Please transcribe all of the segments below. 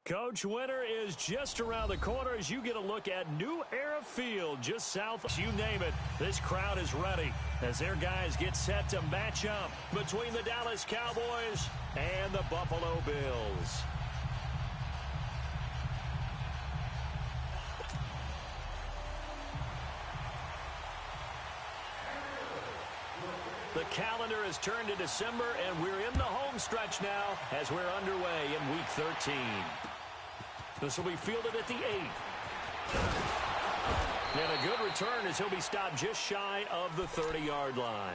Coach, winter is just around the corner as you get a look at New Era Field just south. You name it, this crowd is ready as their guys get set to match up between the Dallas Cowboys and the Buffalo Bills. The calendar has turned to December, and we're in the home stretch now as we're underway in Week 13. This will be fielded at the 8. And a good return as he'll be stopped just shy of the 30-yard line.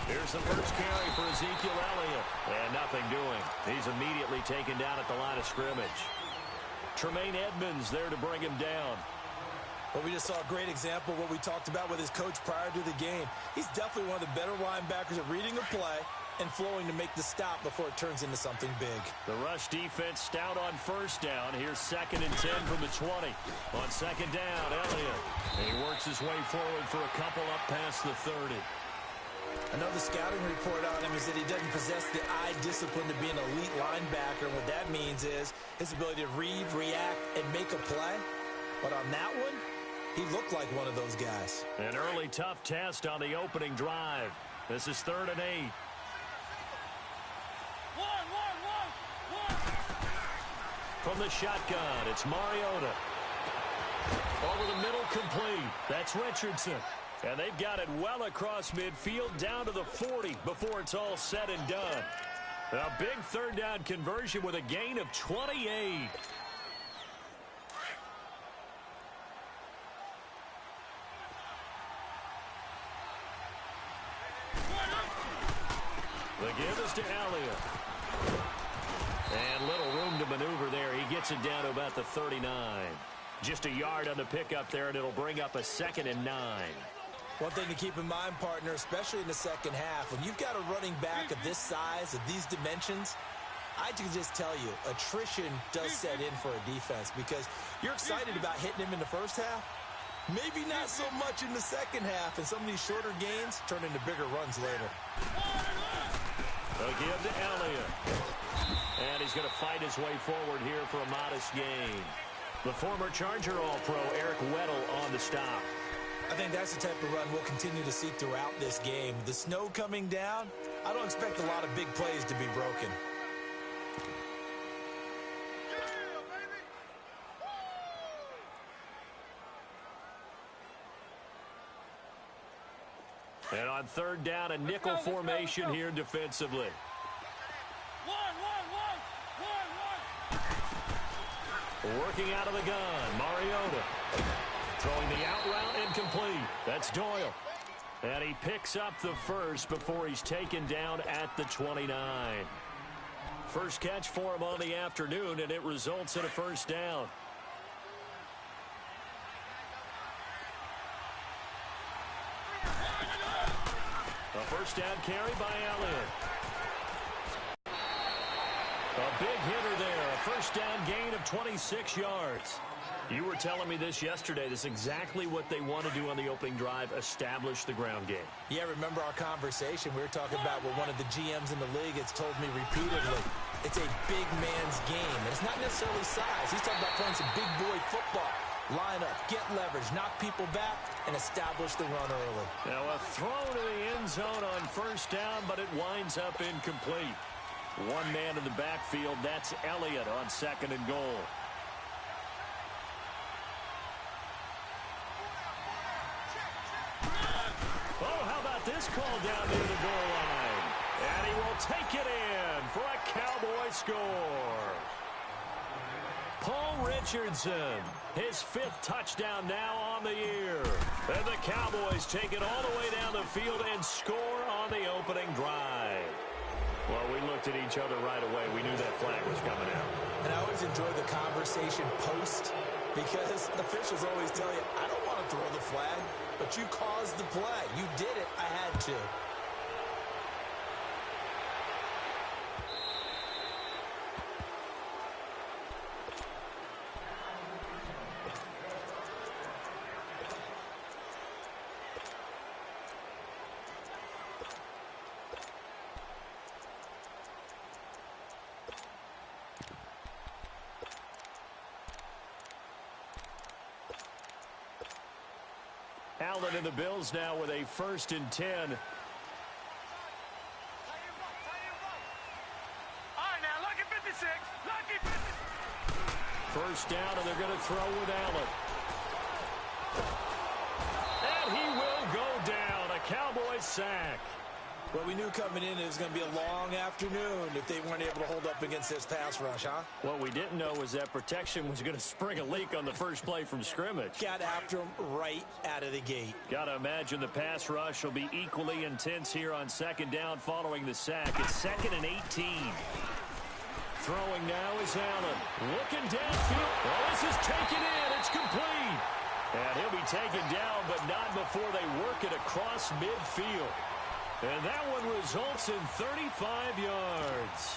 Here's the first carry for Ezekiel Elliott. And nothing doing. He's immediately taken down at the line of scrimmage. Tremaine Edmonds there to bring him down. Well, we just saw a great example of what we talked about with his coach prior to the game. He's definitely one of the better linebackers at reading a play and flowing to make the stop before it turns into something big. The rush defense stout on first down. Here's 2nd and 10 from the 20. On 2nd down, Elliott. And he works his way forward for a couple up past the 30. Another scouting report on him is that he doesn't possess the eye discipline to be an elite linebacker. And what that means is his ability to read, react, and make a play. But on that one, he looked like one of those guys. An early tough test on the opening drive. This is 3rd and 8. From the shotgun, it's Mariota. Over the middle, complete. That's Richardson. And they've got it well across midfield down to the 40 before it's all said and done. A big 3rd down conversion with a gain of 28. The give is to Elliott. And little room to maneuver there. He gets it down to about the 39. Just a yard on the pickup there, and it'll bring up a 2nd and 9. One thing to keep in mind, partner, especially in the second half, when you've got a running back of this size, of these dimensions, I can just tell you, attrition does set in for a defense because you're excited about hitting him in the first half. Maybe not so much in the second half, and some of these shorter gains turn into bigger runs later. They'll give to Elliott. And he's going to fight his way forward here for a modest gain. The former Charger All-Pro Eric Weddle on the stop. I think that's the type of run we'll continue to see throughout this game. The snow coming down, I don't expect a lot of big plays to be broken. And on 3rd down, a nickel formation here defensively. Working out of the gun, Mariota. Throwing the out route incomplete. That's Doyle. And he picks up the first before he's taken down at the 29. First catch for him on the afternoon, and it results in a 1st down. A 1st down carry by Elliott. A big hitter there. A 1st down gain of 26 yards. You were telling me this yesterday. This is exactly what they want to do on the opening drive, establish the ground game. Yeah, remember our conversation. We were talking about what one of the GMs in the league has told me repeatedly. It's a big man's game. And it's not necessarily size. He's talking about playing some big boy football. Line up, get leverage, knock people back, and establish the run early. Now a throw to the end zone on 1st down, but it winds up incomplete. One man in the backfield. That's Elliott on 2nd and goal. Oh, how about this call down near the goal line? And he will take it in for a Cowboy score. Paul Richardson, his 5th touchdown now on the year. And the Cowboys take it all the way down the field and score on the opening drive. Well, we looked at each other right away. We knew that flag was coming out. And I always enjoy the conversation post because officials always tell you, I don't want to throw the flag, but you caused the play. You did it. I had to. Allen and the Bills now with a 1st and 10. All right, now, lucky 56. Lucky 56. 1st down, and they're going to throw with Allen. And he will go down. A Cowboys sack. Well, we knew coming in it was going to be a long afternoon if they weren't able to hold up against this pass rush, huh? What we didn't know was that protection was going to spring a leak on the first play from scrimmage. Got after him right out of the gate. Got to imagine the pass rush will be equally intense here on 2nd down following the sack. It's 2nd and 18. Throwing now is Allen. Looking downfield. Well, this is taken in. It's complete. And he'll be taken down, but not before they work it across midfield. And that one results in 35 yards.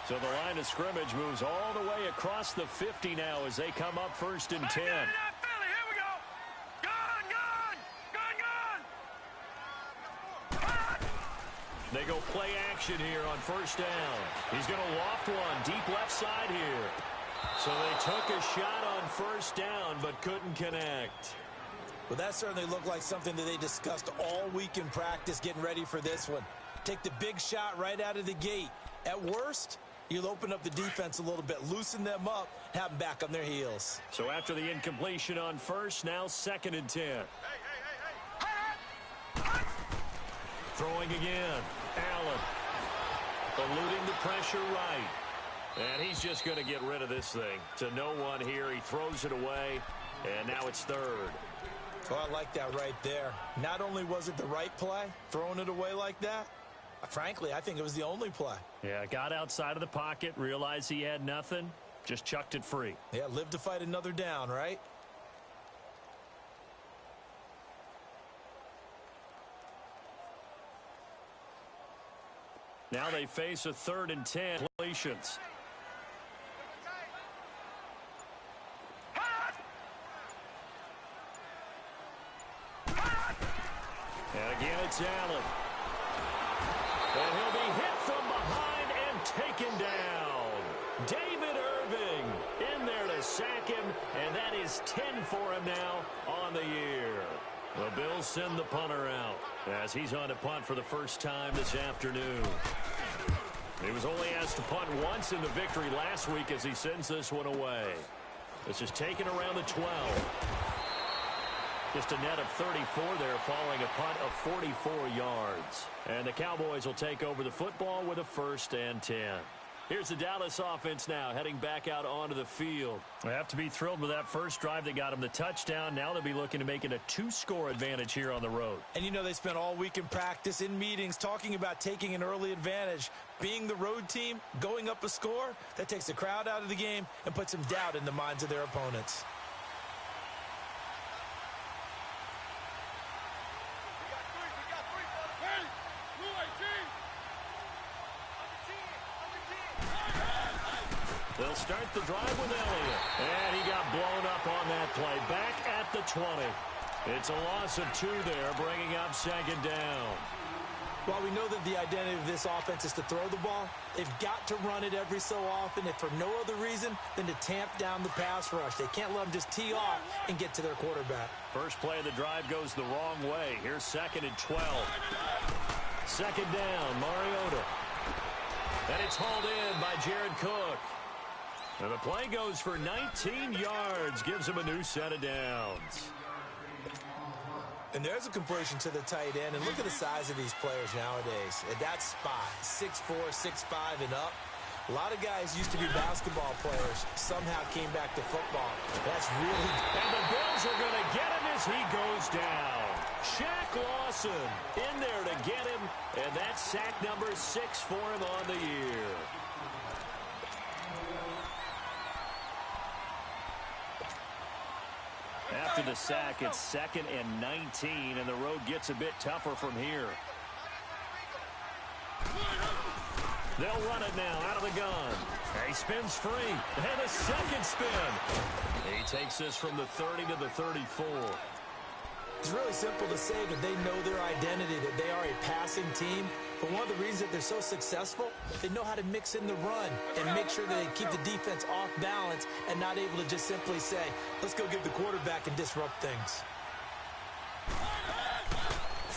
So the line of scrimmage moves all the way across the 50 now as they come up 1st and 10. Here we go. Gone. They go play action here on 1st down. He's going to loft one deep left side here. So they took a shot on 1st down but couldn't connect. Well, that certainly looked like something that they discussed all week in practice getting ready for this one. Take the big shot right out of the gate. At worst, you'll open up the defense a little bit, loosen them up, have them back on their heels. So after the incompletion on 1st, now 2nd and 10. Throwing again. Allen. Eluding the pressure right. And he's just going to get rid of this thing. To no one here. He throws it away. And now it's 3rd. Well, I like that right there. Not only was it the right play, throwing it away like that, frankly, I think it was the only play. Yeah, got outside of the pocket, realized he had nothing, just chucked it free. Yeah, live to fight another down, right? Now they face a 3rd and 10. Completions. And again, it's Allen. And he'll be hit from behind and taken down. David Irving in there to sack him, and that is 10 for him now on the year. The Bills send the punter out as he's on to punt for the first time this afternoon. He was only asked to punt once in the victory last week as he sends this one away. This is taken around the 12. Just a net of 34 there following a punt of 44 yards. And the Cowboys will take over the football with a 1st and 10. Here's the Dallas offense now heading back out onto the field. They have to be thrilled with that first drive that got them the touchdown. Now they'll be looking to make it a 2-score advantage here on the road. And you know they spent all week in practice, in meetings, talking about taking an early advantage. Being the road team, going up a score, that takes the crowd out of the game and puts some doubt in the minds of their opponents. They'll start the drive with Elliott. And he got blown up on that play. Back at the 20. It's a loss of 2 there, bringing up 2nd down. While we know that the identity of this offense is to throw the ball, they've got to run it every so often, if for no other reason than to tamp down the pass rush. They can't let them just tee off and get to their quarterback. First play of the drive goes the wrong way. Here's 2nd and 12. 2nd down, Mariota. And it's hauled in by Jared Cook. And the play goes for 19 yards, gives him a new set of downs. And there's a completion to the tight end. And look at the size of these players nowadays. At that spot, 6'4", 6'5", and up. A lot of guys used to be basketball players. Somehow came back to football. That's really... And the Bills are going to get him as he goes down. Shaq Lawson in there to get him. And that's sack number 6 for him on the year. After the sack, it's 2nd and 19, and the road gets a bit tougher from here. They'll run it now out of the gun. He spins free, and a second spin. He takes this from the 30 to the 34. It's really simple to say that they know their identity, that they are a passing team. But one of the reasons that they're so successful, they know how to mix in the run and make sure that they keep the defense off balance and not able to just simply say, let's go get the quarterback and disrupt things.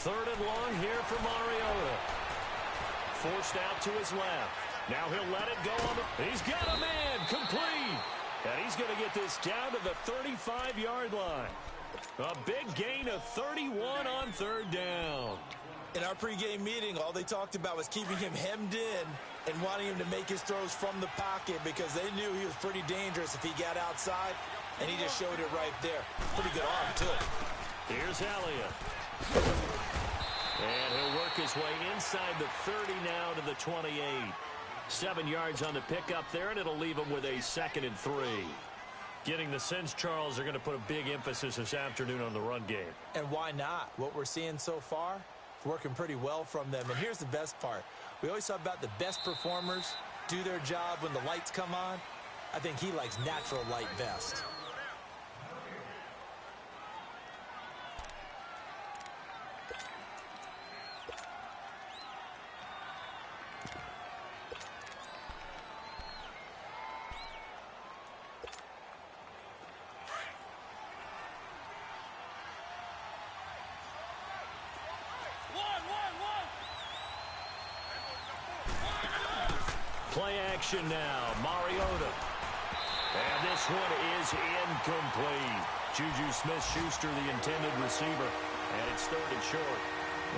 Third and long here for Mariota. Forced out to his left. Now he'll let it go on the... He's got a man complete. And he's going to get this down to the 35-yard line. A big gain of 31 on third down. In our pregame meeting, all they talked about was keeping him hemmed in and wanting him to make his throws from the pocket because they knew he was pretty dangerous if he got outside, and he just showed it right there. Pretty good arm, too. Here's Elliott. And he'll work his way inside the 30 now to the 28. 7 yards on the pickup there, and it'll leave him with a 2nd and 3. Getting the sense, Charles, are going to put a big emphasis this afternoon on the run game. And why not? What we're seeing so far, it's working pretty well from them. And here's the best part. We always talk about the best performers do their job when the lights come on. I think he likes natural light best. Play action now, Mariota. And this one is incomplete. Juju Smith-Schuster, the intended receiver. And it's 3rd and short.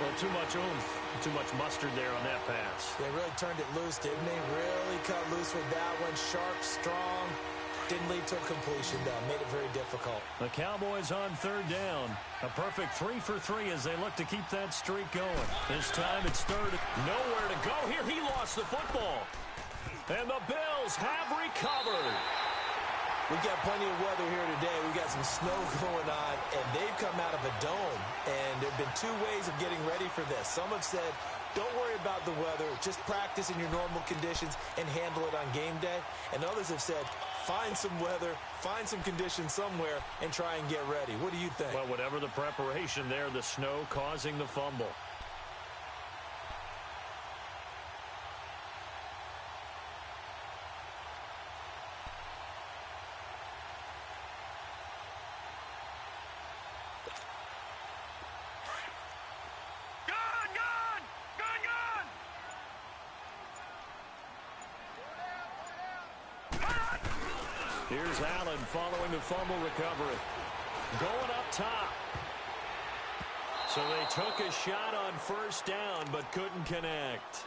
Well, too much oomph, too much mustard there on that pass. They really turned it loose, didn't they? Really cut loose with that one. Sharp, strong. Didn't lead to a completion, though. Made it very difficult. The Cowboys on third down. A perfect 3 for 3 as they look to keep that streak going. This time it's third. Nowhere to go here. He lost the football. And the Bills have recovered. We've got plenty of weather here today. We've got some snow going on, and they've come out of a dome. And there have been 2 ways of getting ready for this. Some have said, don't worry about the weather. Just practice in your normal conditions and handle it on game day. And others have said, find some weather, find some conditions somewhere, and try and get ready. What do you think? Well, whatever the preparation there, the snow causing the fumble. Here's Allen following the fumble recovery. Going up top. So they took a shot on first down, but couldn't connect.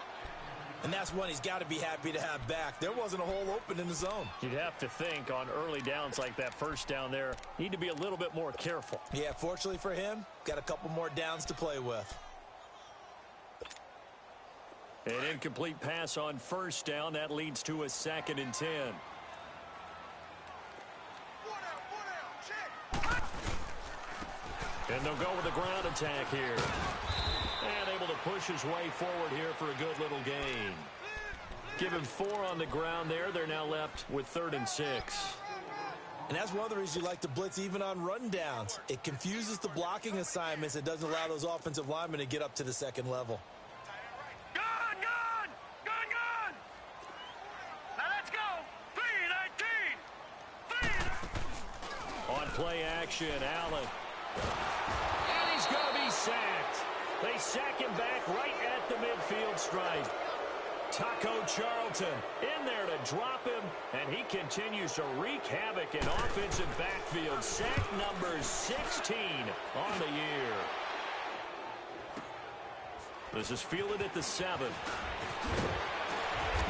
And that's one he's got to be happy to have back. There wasn't a hole open in the zone. You'd have to think on early downs like that first down there, need to be a little bit more careful. Yeah, fortunately for him, got a couple more downs to play with. An incomplete pass on first down. That leads to a 2nd and 10. And they'll go with a ground attack here. And able to push his way forward here for a good little gain. Give him 4 on the ground there. They're now left with 3rd and 6. And that's one of the reasons you like to blitz even on rundowns. It confuses the blocking assignments. It doesn't allow those offensive linemen to get up to the second level. On play action, Allen. And he's going to be sacked. They sack him back right at the midfield stripe. Taco Charlton in there to drop him, and he continues to wreak havoc in offensive backfield. Sack number 16 on the year. This is fielded at the 7.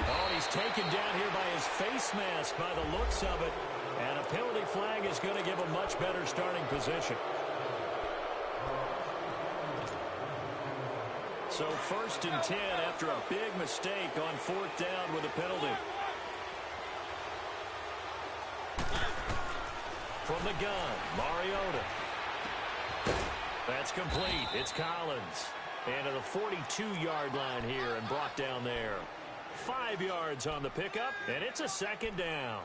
Oh, he's taken down here by his face mask by the looks of it. And a penalty flag is going to give a much better starting position. So 1st and 10 after a big mistake on 4th down with a penalty. From the gun, Mariota. That's complete. It's Collins. And to the 42-yard line here and brought down there. 5 yards on the pickup, and it's a 2nd down.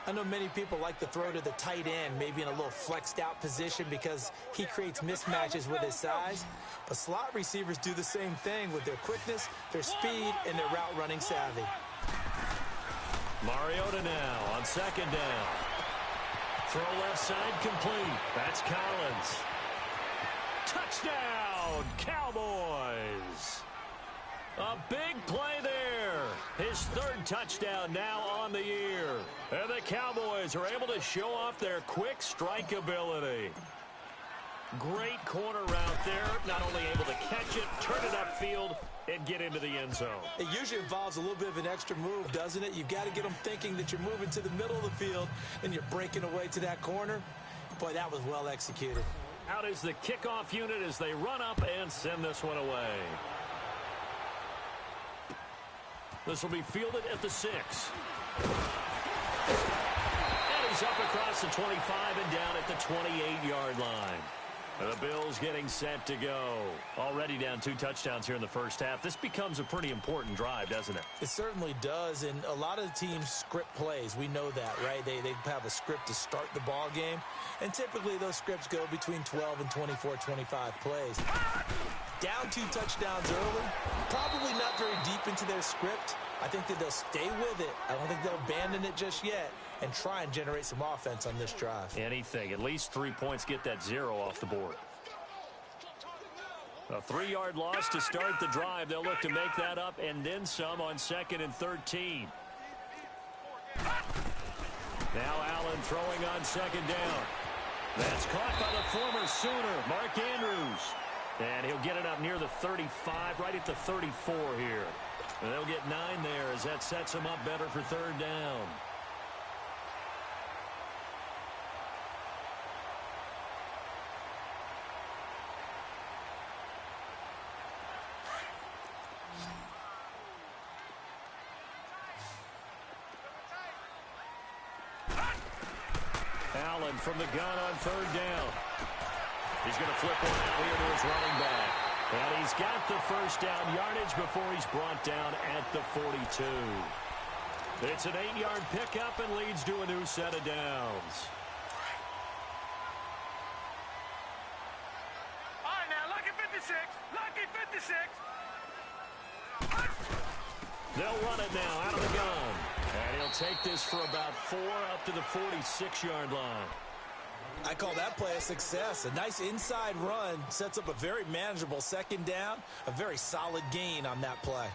I know many people like to throw to the tight end, maybe in a little flexed out position because he creates mismatches with his size. But slot receivers do the same thing with their quickness, their speed, and their route running savvy. Mariota now on second down. Throw left side complete. That's Collins. Touchdown, Cowboys. A big play there. His third touchdown now on the year. And the Cowboys are able to show off their quick strike ability. Great corner route there. Not only able to catch it, turn it upfield, and get into the end zone. It usually involves a little bit of an extra move, doesn't it? You've got to get them thinking that you're moving to the middle of the field and you're breaking away to that corner. Boy, that was well executed. Out is the kickoff unit as they run up and send this one away. This will be fielded at the 6. And he's up across the 25 and down at the 28-yard line. The Bills getting set to go. Already down 2 touchdowns here in the first half. This becomes a pretty important drive, doesn't it? It certainly does, and a lot of the teams script plays. We know that, right? They have a script to start the ball game, and typically those scripts go between 12 and 24, 25 plays. Down 2 touchdowns early, probably not very deep into their script. I think that they'll stay with it. I don't think they'll abandon it just yet and try and generate some offense on this drive. Anything. At least 3 points, get that 0 off the board. A 3-yard loss to start the drive. They'll look to make that up and then some on 2nd and 13. Now Allen throwing on 2nd down. That's caught by the former Sooner, Mark Andrews. And he'll get it up near the 35, right at the 34 here. And they'll get 9 there as that sets them up better for 3rd down. Allen from the gun on 3rd down. He's going to flip one out here to his running back. And he's got the first down yardage before he's brought down at the 42. It's an 8-yard pickup and leads to a new set of downs. All right, now, lucky 56. Lucky 56. They'll run it now out of the gun. And he'll take this for about 4 up to the 46-yard line. I call that play a success. A nice inside run sets up a very manageable 2nd down. A very solid gain on that play.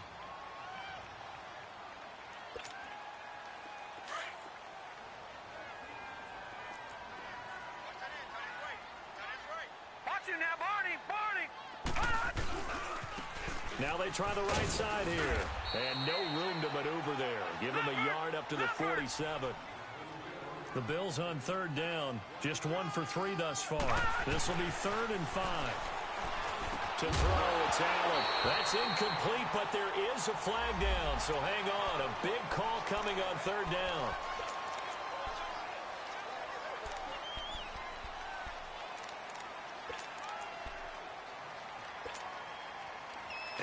Watch him now, Barney. Now they try the right side here. And no room to maneuver there. Give him a yard up to the 47. The Bills on 3rd down. Just 1 for 3 thus far. This will be 3rd and 5. To throw, it's Allen. That's incomplete, but there is a flag down. So hang on. A big call coming on 3rd down.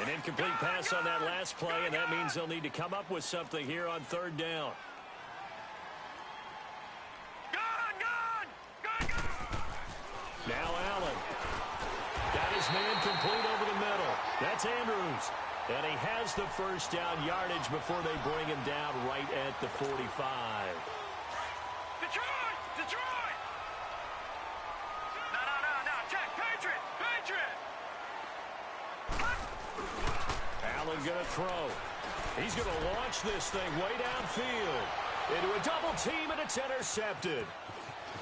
An incomplete pass on that last play, and that means they'll need to come up with something here on 3rd down. Now Allen. Got his man complete over the middle. That's Andrews. And he has the first down yardage before they bring him down right at the 45. Detroit! Detroit! No. Check. Patriot! Allen going to throw. He's going to launch this thing way downfield. Into a double team, and it's intercepted.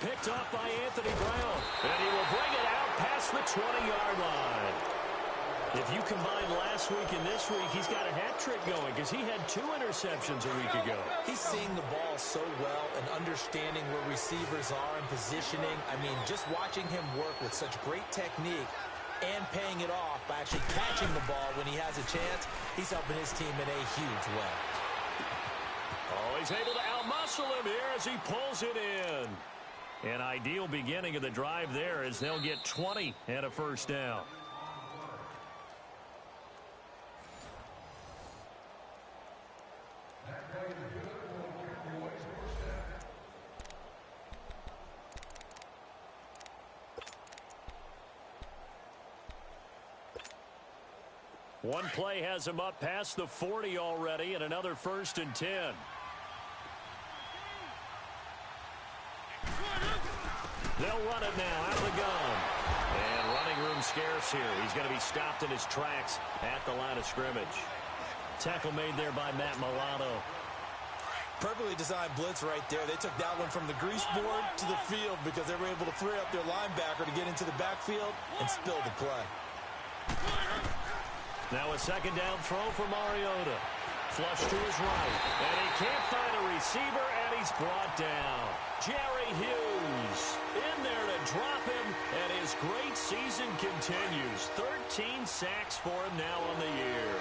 Picked off by Anthony Brown. And he will bring it out past the 20-yard line. If you combine last week and this week, he's got a hat trick going because he had 2 interceptions a week ago. He's seeing the ball so well and understanding where receivers are and positioning. I mean, just watching him work with such great technique and paying it off by actually catching the ball when he has a chance, he's helping his team in a huge way. Oh, he's able to outmuscle him here as he pulls it in. An ideal beginning of the drive there as they'll get 20 and a first down. One play has him up past the 40 already, and another 1st and 10. They'll run it now out of the gun. And running room scarce here. He's going to be stopped in his tracks at the line of scrimmage. Tackle made there by Matt Milano. Perfectly designed blitz right there. They took that one from the grease board to the field because they were able to free up their linebacker to get into the backfield and spill the play. Now a 2nd down throw for Mariota. Flush to his right. And he can't find a receiver, and he's brought down. Jerry Hughes in there to drop him, and his great season continues. 13 sacks for him now on the year.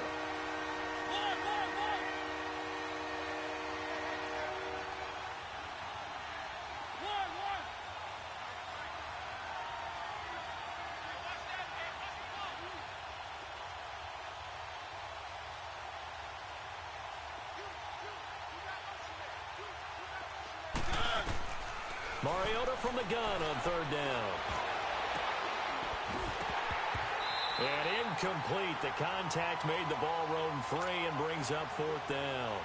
Mariota from the gun on 3rd down. And incomplete. The contact made the ball roam free and brings up 4th down.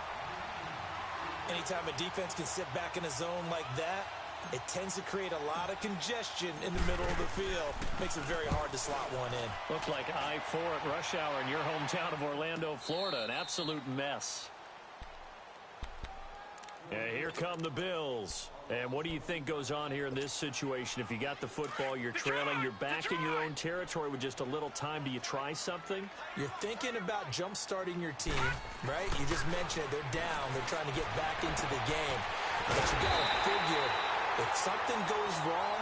Anytime a defense can sit back in a zone like that, it tends to create a lot of congestion in the middle of the field. Makes it very hard to slot one in. Looked like I-4 at rush hour in your hometown of Orlando, Florida. An absolute mess. And here come the Bills. And what do you think goes on here in this situation? If you got the football, you're trailing, you're back in your own territory with just a little time. Do you try something? You're thinking about jump-starting your team, right? You just mentioned they're down. They're trying to get back into the game. But you got to figure, if something goes wrong,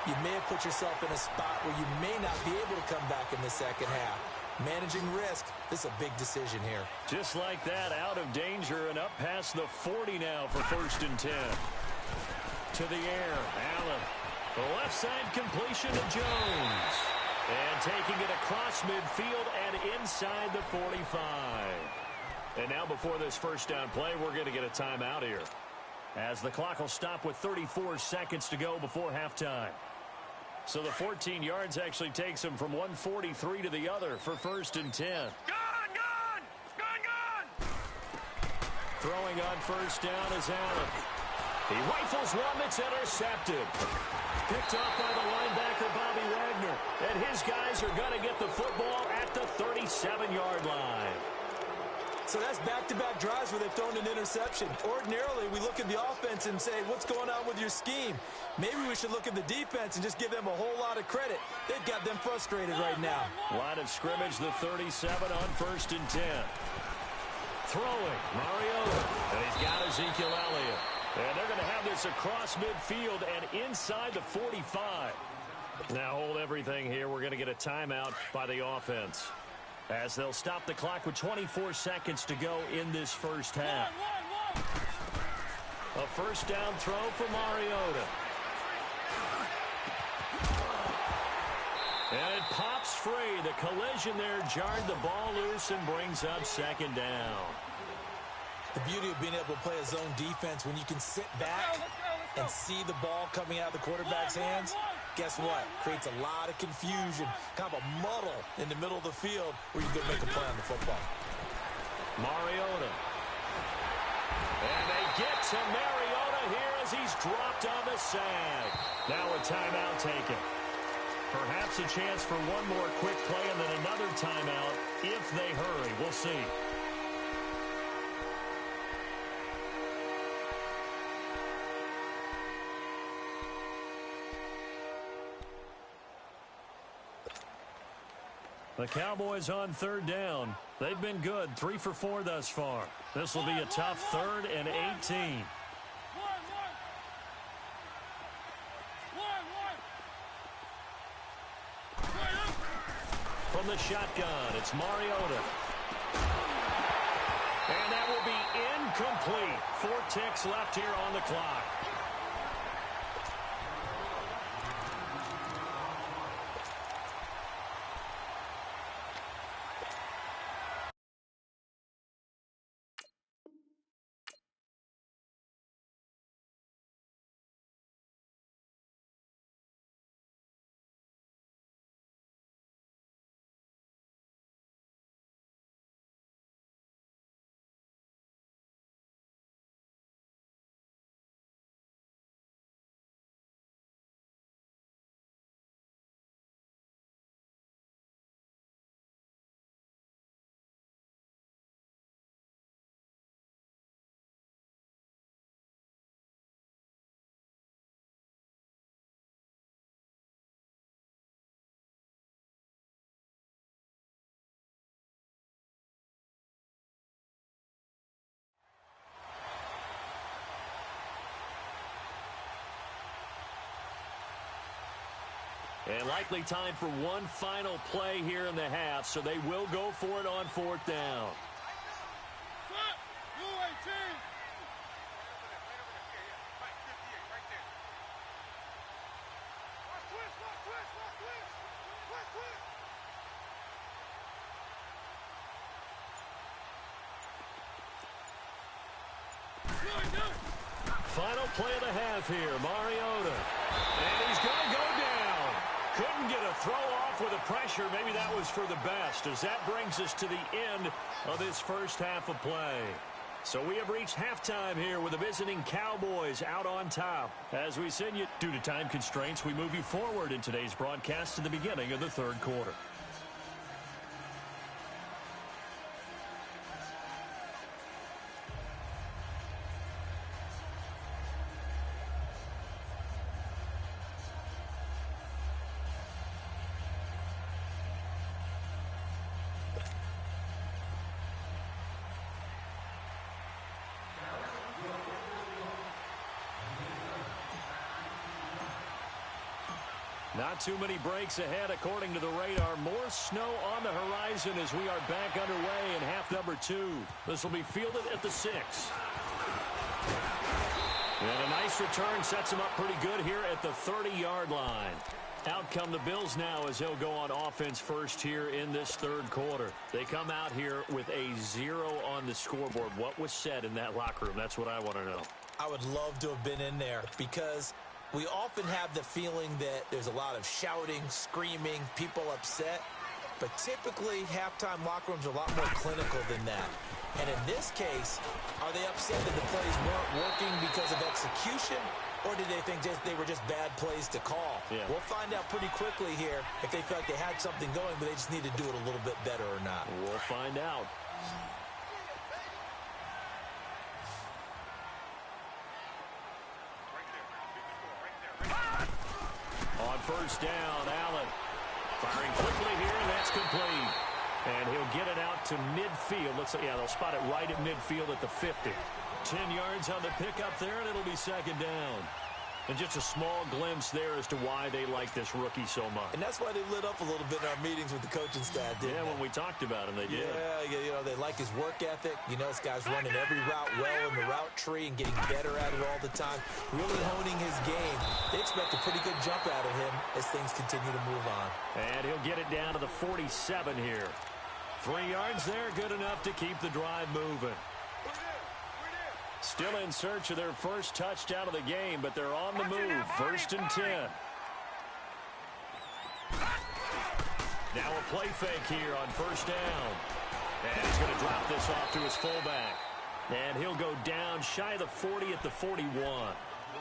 you may have put yourself in a spot where you may not be able to come back in the 2nd half. Managing risk, this is a big decision here. Just like that, out of danger and up past the 40 now for 1st and 10. To the air, Allen. The left side completion to Jones. And taking it across midfield and inside the 45. And now before this 1st down play, we're going to get a timeout here, as the clock will stop with 34 seconds to go before halftime. So the 14 yards actually takes him from 143 to the other for 1st and 10. Gun! Throwing on 1st down is Allen. He rifles one that's intercepted. Picked off by the linebacker, Bobby Wagner. And his guys are going to get the football at the 37-yard line. So that's back-to-back drives where they've thrown an interception. Ordinarily, we look at the offense and say, what's going on with your scheme? Maybe we should look at the defense and just give them a whole lot of credit. They've got them frustrated right now. Line of scrimmage, the 37 on 1st and 10. Throwing, Mariota. And he's got Ezekiel Elliott. And they're going to have this across midfield and inside the 45. Now hold everything here. We're going to get a timeout by the offense, as they'll stop the clock with 24 seconds to go in this 1st half. A 1st down throw for Mariota. And it pops free. The collision there jarred the ball loose and brings up 2nd down. The beauty of being able to play a zone defense, when you can sit back and see the ball coming out of the quarterback's hands, guess what? Creates a lot of confusion, kind of a muddle in the middle of the field where you can make a play on the football. Mariota. And they get to Mariota here as he's dropped on the sag. Now a timeout taken. Perhaps a chance for one more quick play and then another timeout if they hurry. We'll see. The Cowboys on 3rd down. They've been good, 3 for 4 thus far. This will be a tough 3rd and 18. From the shotgun, it's Mariota. And that will be incomplete. 4 ticks left here on the clock. And likely time for one final play here in the half, so they will go for it on 4th down. Final play of the half here, Mariota. And he's going to go down. Couldn't get a throw off with the pressure. Maybe that was for the best, as that brings us to the end of this first half of play. So we have reached halftime here with the visiting Cowboys out on top. As we send you, due to time constraints, we move you forward in today's broadcast to the beginning of the 3rd quarter. Not too many breaks ahead according to the radar. More snow on the horizon as we are back underway in half number 2. This will be fielded at the 6. And a nice return sets him up pretty good here at the 30-yard line. Out come the Bills now as they'll go on offense first here in this 3rd quarter. They come out here with a 0 on the scoreboard. What was said in that locker room? That's what I want to know. I would love to have been in there because we often have the feeling that there's a lot of shouting, screaming, people upset. But typically, halftime locker rooms are a lot more clinical than that. And in this case, are they upset that the plays weren't working because of execution? Or did they think they were just bad plays to call? Yeah. We'll find out pretty quickly here if they felt like they had something going, but they just need to do it a little bit better or not. We'll find out. On 1st down, Allen firing quickly here, and that's complete. And he'll get it out to midfield. Looks like, yeah, they'll spot it right at midfield at the 50. 10 yards on the pickup there, and it'll be 2nd down. And just a small glimpse there as to why they like this rookie so much. And that's why they lit up a little bit in our meetings with the coaching staff, didn't they? Yeah, when we talked about him, they did. Yeah, you know, they like his work ethic. You know, this guy's running every route well in the route tree and getting better at it all the time, really honing his game. They expect a pretty good jump out of him as things continue to move on. And he'll get it down to the 47 here. 3 yards there, good enough to keep the drive moving. Still in search of their first touchdown of the game, but they're on the move. 1st and 10. Now a play fake here on 1st down. And he's going to drop this off to his fullback. And he'll go down shy of the 40 at the 41.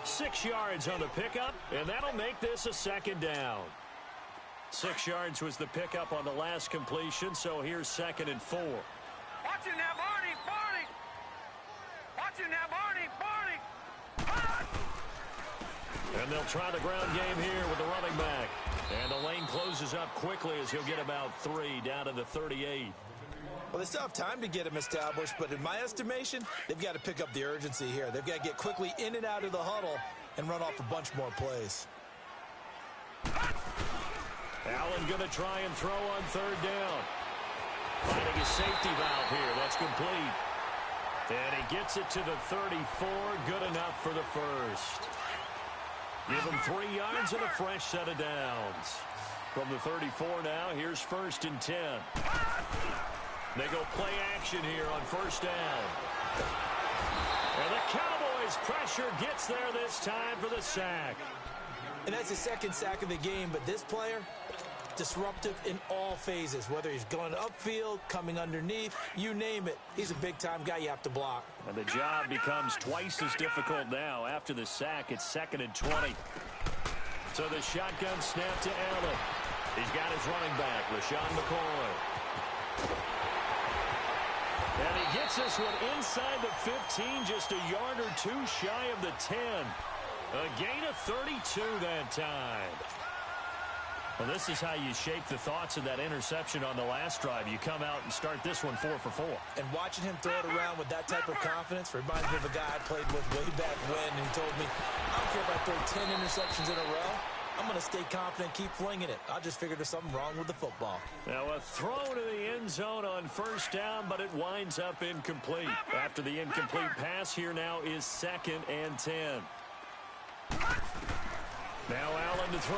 6 yards on the pickup, and that'll make this a 2nd down. 6 yards was the pickup on the last completion, so here's 2nd and 4. Watch it now, Barney! Barney! Watch it now, Barney! Barney! And they'll try the ground game here with the running back. And the lane closes up quickly as he'll get about 3 down to the 38. Well, they still have time to get him established, but in my estimation, they've got to pick up the urgency here. They've got to get quickly in and out of the huddle and run off a bunch more plays. Allen going to try and throw on 3rd down. Finding a safety valve here. That's complete. And he gets it to the 34. Good enough for the first. Give him 3 yards and a fresh set of downs. From the 34 now, here's 1st and 10. They go play action here on 1st down. And the Cowboys pressure gets there this time for the sack. And that's his 2nd sack of the game, but this player, disruptive in all phases, whether he's going upfield, coming underneath, you name it. He's a big-time guy you have to block. And the job becomes twice as difficult now. After the sack, it's 2nd and 20. So the shotgun snap to Allen. He's got his running back, LaShawn McCoy. And he gets this one inside the 15, just a yard or 2 shy of the 10. A gain of 32 that time. Well, this is how you shape the thoughts of that interception on the last drive. You come out and start this one 4 for 4. And watching him throw it around with that type of confidence reminds me of a guy I played with way back when, and he told me, I don't care if I throw 10 interceptions in a row. I'm going to stay confident, keep flinging it. I just figured there's something wrong with the football. Now a throw to the end zone on first down, but it winds up incomplete. After the incomplete pass, here now is 2nd and 10. Now Allen to throw.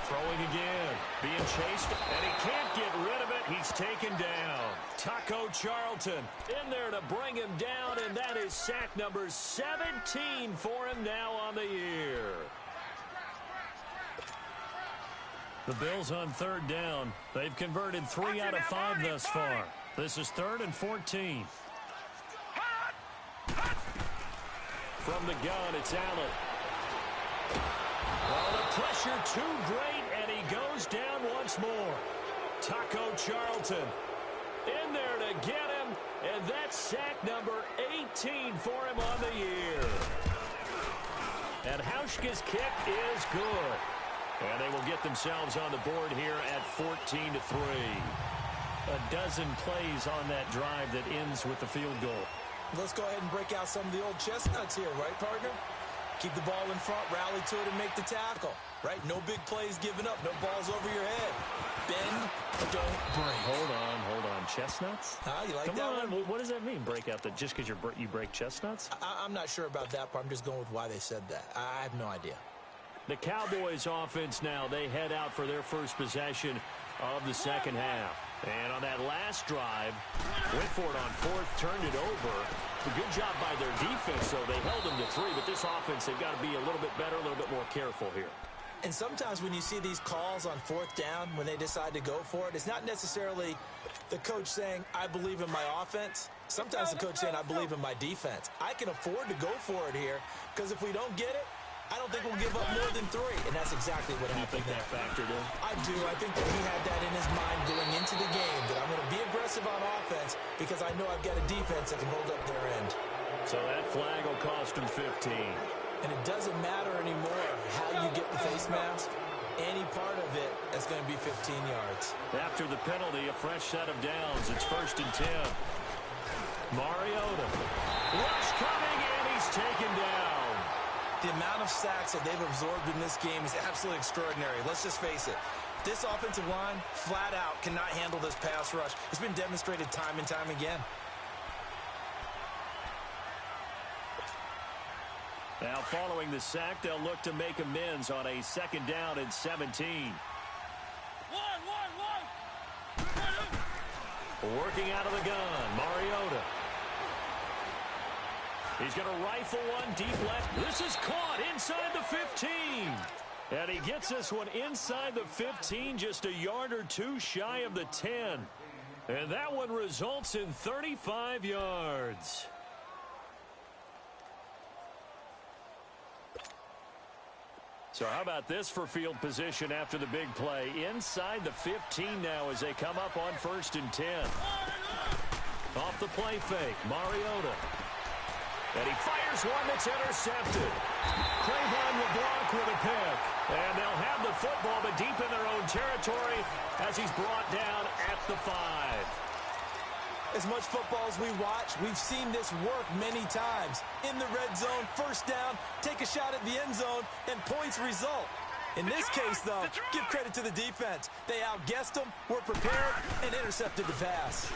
Throwing again. Being chased, and he can't get rid of it. He's taken down. Taco Charlton in there to bring him down, and that is sack number 17 for him now on the year. The Bills on 3rd down. They've converted 3 out of 5 thus far. This is 3rd and 14. From the gun, it's Allen. Well, the pressure too great, and he goes down once more. Taco Charlton in there to get him, and that's sack number 18 for him on the year. And Hauschka's kick is good. And they will get themselves on the board here at 14-3. A dozen plays on that drive that ends with the field goal. Let's go ahead and break out some of the old chestnuts here, right, partner? Keep the ball in front, rally to it, and make the tackle, right? No big plays given up, no balls over your head. Bend, don't break. Hold on. Chestnuts? You like Come that on. one? What does that mean, break out? Just because you break chestnuts? I'm not sure about that part. I'm just going with why they said that. I have no idea. The Cowboys offense now, they head out for their first possession of the second half. And on that last drive, went for it on 4th, turned it over. A good job by their defense, though. They held them to 3, but this offense, they've got to be a little bit better, a little bit more careful here. And sometimes when you see these calls on 4th down, when they decide to go for it, it's not necessarily the coach saying, I believe in my offense. Sometimes the coach saying, I believe in my defense. I can afford to go for it here, because if we don't get it, I don't think we'll give up more than 3, and that's exactly what happened there. You think that factored in? I do. I think that he had that in his mind going into the game, that I'm going to be aggressive on offense because I know I've got a defense that can hold up their end. So that flag will cost him 15. And it doesn't matter anymore how you get the face mask. Any part of it is going to be 15 yards. After the penalty, a fresh set of downs. It's 1st and 10. Mariota. Rush coming, and he's taken down. The amount of sacks that they've absorbed in this game is absolutely extraordinary. Let's just face it. This offensive line, flat out, cannot handle this pass rush. It's been demonstrated time and time again. Now, following the sack, they'll look to make amends on a 2nd down and 17. Working out of the gun, Mariota. He's going to rifle one deep left. This is caught inside the 15. And he gets this one inside the 15, just a yard or 2 shy of the 10. And that one results in 35 yards. So how about this for field position after the big play? Inside the 15 now as they come up on 1st and 10. Off the play fake, Mariota. And he fires one that's intercepted. Cravon LeBlanc with a pick. And they'll have the football, but deep in their own territory as he's brought down at the 5. As much football as we watch, we've seen this work many times. In the red zone, 1st down, take a shot at the end zone, and points result. In this case, though, give credit to the defense. They outguessed them, were prepared, and intercepted the pass.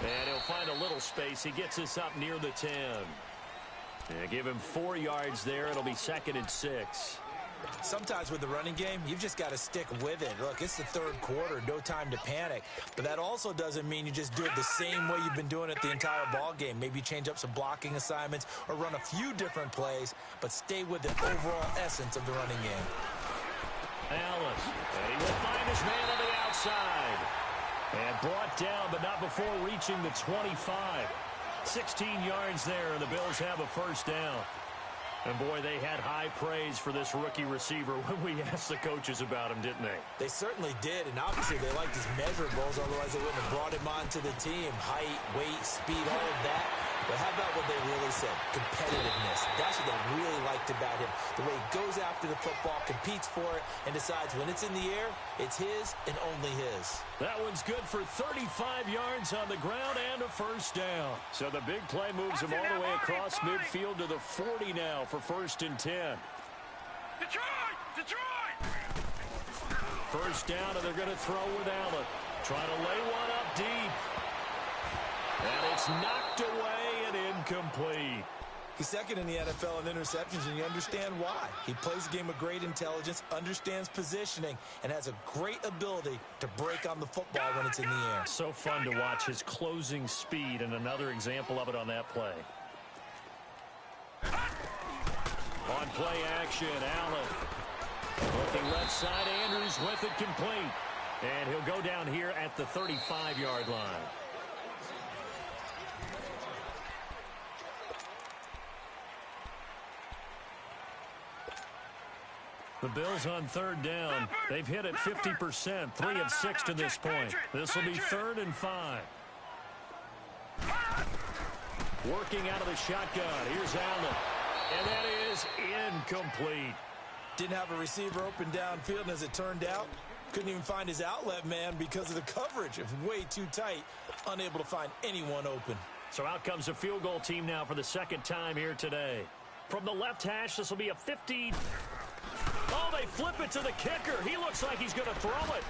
And he'll find a little space. He gets us up near the 10. Yeah, give him 4 yards there. It'll be 2nd and 6. Sometimes with the running game, you've just got to stick with it. Look, it's the 3rd quarter, no time to panic. But that also doesn't mean you just do it the same way you've been doing it the entire ball game. Maybe change up some blocking assignments or run a few different plays, but stay with the overall essence of the running game. Allen, and he will find his man on the outside. And brought down, but not before reaching the 25. 16 yards there, and the Bills have a 1st down. And, boy, they had high praise for this rookie receiver when we asked the coaches about him, didn't they? They certainly did, and obviously they liked his measurables, otherwise they wouldn't have brought him onto the team. Height, weight, speed, all of that. But how about what they really said? Competitiveness. That's what they really liked about him. The way he goes after the football, competes for it, and decides when it's in the air, it's his and only his. That one's good for 35 yards on the ground and a 1st down. So the big play moves him all the way across midfield to the 40 now for 1st and 10. Detroit! Detroit! First down, and they're going to throw with Allen. Trying to lay one up deep. And it's knocked away and incomplete. He's second in the NFL in interceptions, and you understand why. He plays a game of great intelligence, understands positioning, and has a great ability to break on the football when it's in the air. So fun to watch his closing speed, and another example of it on that play. On play action, Allen. Looking left side, Andrews with it complete. And he'll go down here at the 35-yard line. The Bills on third down. They've hit it 50%, 3 of 6 to this point. This will be 3rd and 5. Working out of the shotgun. Here's Allen. And that is incomplete. Didn't have a receiver open downfield, and as it turned out, couldn't even find his outlet man because of the coverage. It was way too tight, unable to find anyone open. So out comes a field goal team now for the second time here today. From the left hash, this will be a 50. Oh, they flip it to the kicker. He looks like he's going to throw it.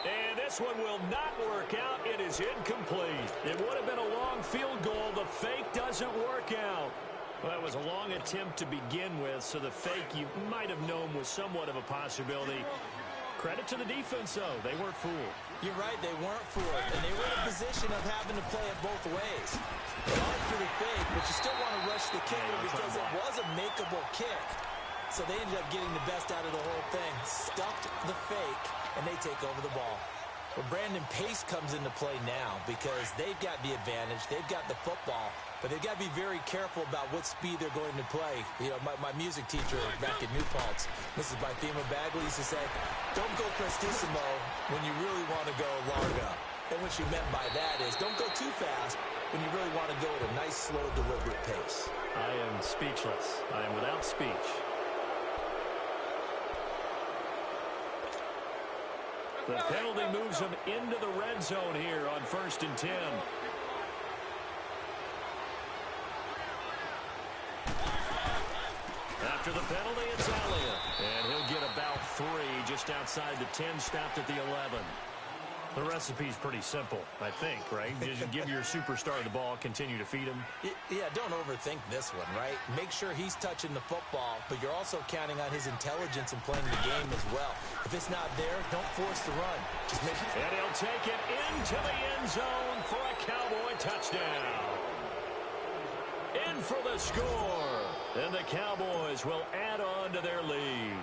And this one will not work out. It is incomplete. It would have been a long field goal. The fake doesn't work out. Well, that was a long attempt to begin with, so the fake you might have known was somewhat of a possibility. Credit to the defense, though. They weren't fooled. You're right, they weren't fooled, and they were in a position of having to play it both ways. They opted for the fake, but you still want to rush the kicker because it was a makeable kick. So they ended up getting the best out of the whole thing, stuffed the fake, and they take over the ball. Well, Brandon Pace comes into play now because they've got the advantage. They've got the football, but they've got to be very careful about what speed they're going to play. You know, my music teacher back in New Paltz, Mrs. Bythema Bagley, used to say, don't go prestissimo when you really want to go larga. And what she meant by that is don't go too fast when you really want to go at a nice, slow, deliberate pace. I am speechless. I am without speech. The penalty moves them into the red zone here on 1st and 10. After the penalty, it's Elliott. And he'll get about 3 just outside the 10, stopped at the 11. The recipe's pretty simple, I think, right? Just give your superstar the ball, continue to feed him. Yeah, don't overthink this one, right? Make sure he's touching the football, but you're also counting on his intelligence in playing the game as well. If it's not there, don't force the run. Just make it. And he'll take it into the end zone for a Cowboy touchdown. In for the score. And the Cowboys will add on to their lead.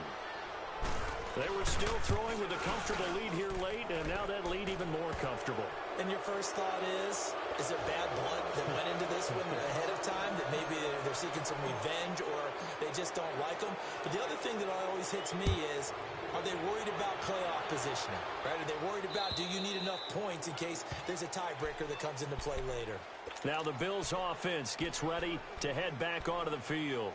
They were still throwing with a comfortable lead here late, and now that lead even more comfortable. And your first thought is there bad blood that went into this one ahead of time, that maybe they're seeking some revenge or they just don't like them? But the other thing that always hits me is, are they worried about playoff positioning? Right? Are they worried about, do you need enough points in case there's a tiebreaker that comes into play later? Now the Bills offense gets ready to head back onto the field.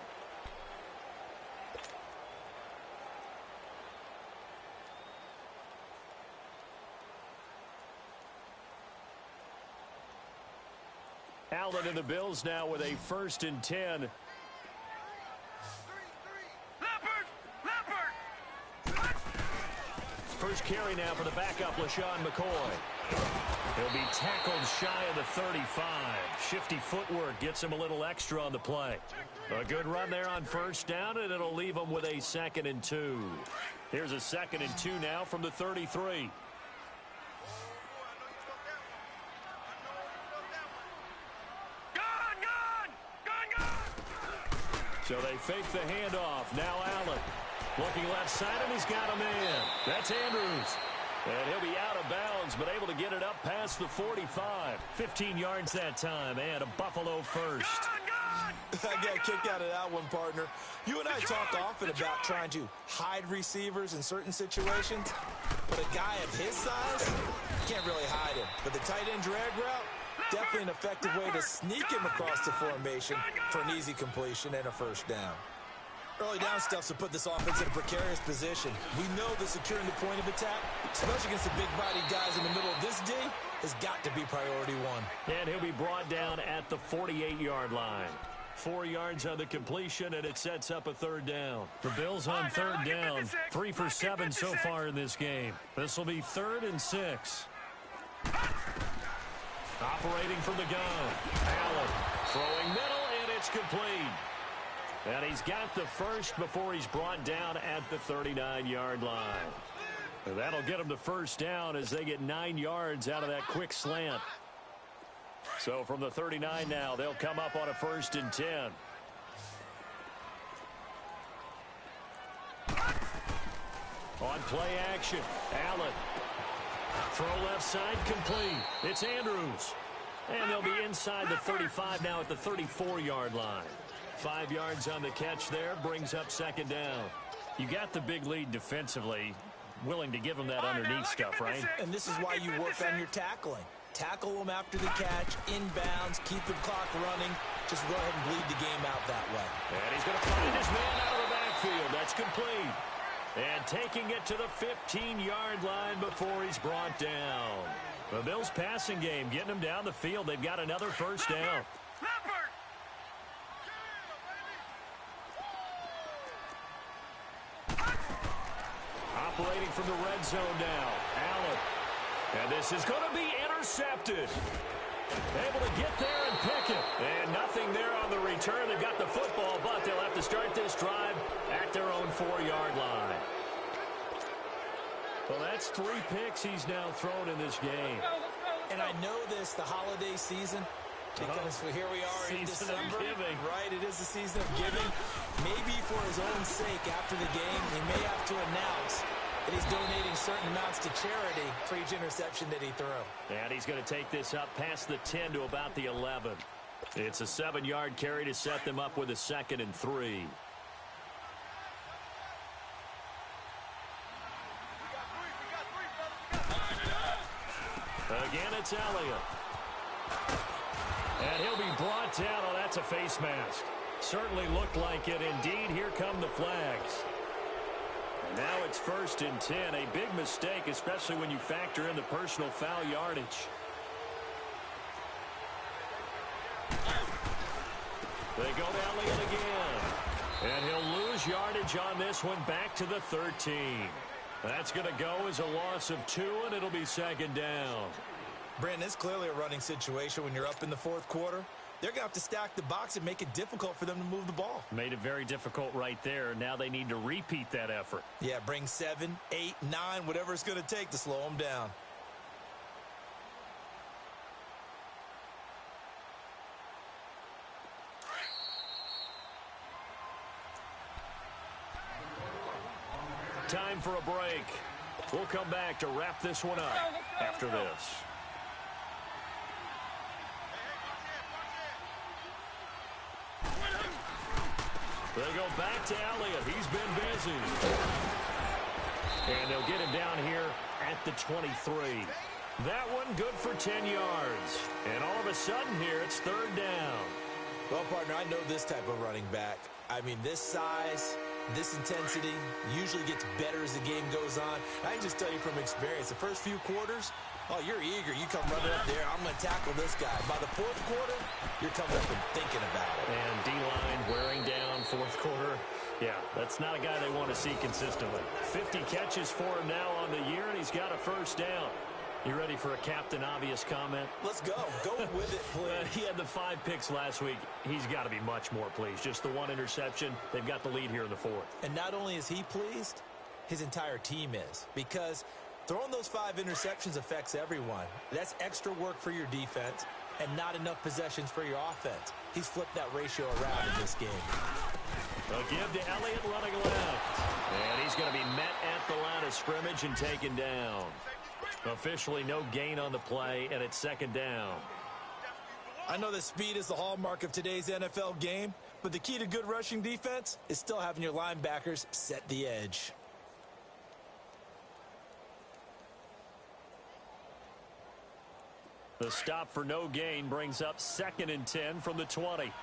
Allen and the Bills now with a 1st and 10. First carry now for the backup, LaShawn McCoy. He'll be tackled shy of the 35. Shifty footwork gets him a little extra on the play. A good run there on 1st down, and it'll leave him with a 2nd and 2. Here's a 2nd and 2 now from the 33. So they fake the handoff. Now Allen. Looking left side, and he's got him in. That's Andrews. And he'll be out of bounds, but able to get it up past the 45. 15 yards that time, and a Buffalo first. I got kicked out of that one, partner. You and I talk often about trying to hide receivers in certain situations, but a guy of his size, can't really hide him. But the tight end drag route, definitely an effective way to sneak him across the formation for an easy completion and a 1st down. Early down stuffs to put this offense in a precarious position. We know that securing the point of attack, especially against the big-bodied guys in the middle of this D, has got to be priority 1. And he'll be brought down at the 48-yard line. 4 yards on the completion, and it sets up a third down. The Bills on third down, 3 for 7 so far in this game. This will be 3rd and 6. Operating from the gun, Allen throwing middle, and it's complete. And he's got the first before he's brought down at the 39-yard line. And that'll get him the first down as they get 9 yards out of that quick slant. So from the 39 now, they'll come up on a 1st and 10. On play action, Allen. Throw left side complete. It's Andrews. And they'll be inside the 35 now at the 34-yard line. 5 yards on the catch there, brings up 2nd down. You got the big lead defensively. Willing to give them that underneath stuff, right? And this is why you work on your tackling. Tackle them after the catch, inbounds, keep the clock running. Just go ahead and bleed the game out that way. And he's going to find his man out of the backfield. That's complete. And taking it to the 15-yard line before he's brought down. The Bills passing game, getting them down the field. They've got another first down. Operating from the red zone now, Allen. And this is going to be intercepted. Able to get there and pick it. And nothing there on the return. They've got the football, but they'll have to start this drive at their own 4-yard line. Well, that's 3 picks he's now thrown in this game. And I know this, the holiday season, because here we are in December. Right, it is the season of giving. Maybe for his own sake after the game, he may have to announce that he's donating certain amounts to charity for each interception that he threw. And he's going to take this up past the 10 to about the 11. It's a 7-yard carry to set them up with a 2nd and 3. Again, it's Elliott. And he'll be brought down. Oh, that's a face mask. Certainly looked like it. Indeed, here come the flags. And now it's 1st and 10. A big mistake, especially when you factor in the personal foul yardage. They go to Elliott again. And he'll lose yardage on this one back to the 13. That's going to go as a loss of 2, and it'll be 2nd down. Brandon, it's clearly a running situation when you're up in the 4th quarter. They're going to have to stack the box and make it difficult for them to move the ball. Made it very difficult right there. Now they need to repeat that effort. Yeah, bring 7, 8, 9, whatever it's going to take to slow them down. Time for a break. We'll come back to wrap this one up after this. They go back to Elliott. He's been busy. And they'll get him down here at the 23. That one good for 10 yards. And all of a sudden here, it's 3rd down. Well, partner, I know this type of running back. I mean, this size, this intensity usually gets better as the game goes on. I can just tell you from experience, the first few quarters, oh, you're eager. You come running up there. I'm going to tackle this guy. By the 4th quarter, you're coming up and thinking about it. And D-line wearing down 4th quarter. Yeah, that's not a guy they want to see consistently. 50 catches for him now on the year, and he's got a first down. You ready for a Captain Obvious comment? Let's go. Go with it, please. He had the 5 picks last week. He's got to be much more pleased. Just the 1 interception. They've got the lead here in the 4th. And not only is he pleased, his entire team is. Because throwing those 5 interceptions affects everyone. That's extra work for your defense and not enough possessions for your offense. He's flipped that ratio around in this game. A give to Elliott running left. And he's going to be met at the line of scrimmage and taken down. Officially no gain on the play, and it's 2nd down. I know that speed is the hallmark of today's NFL game, but the key to good rushing defense is still having your linebackers set the edge. The stop for no gain brings up 2nd and 10 from the 20.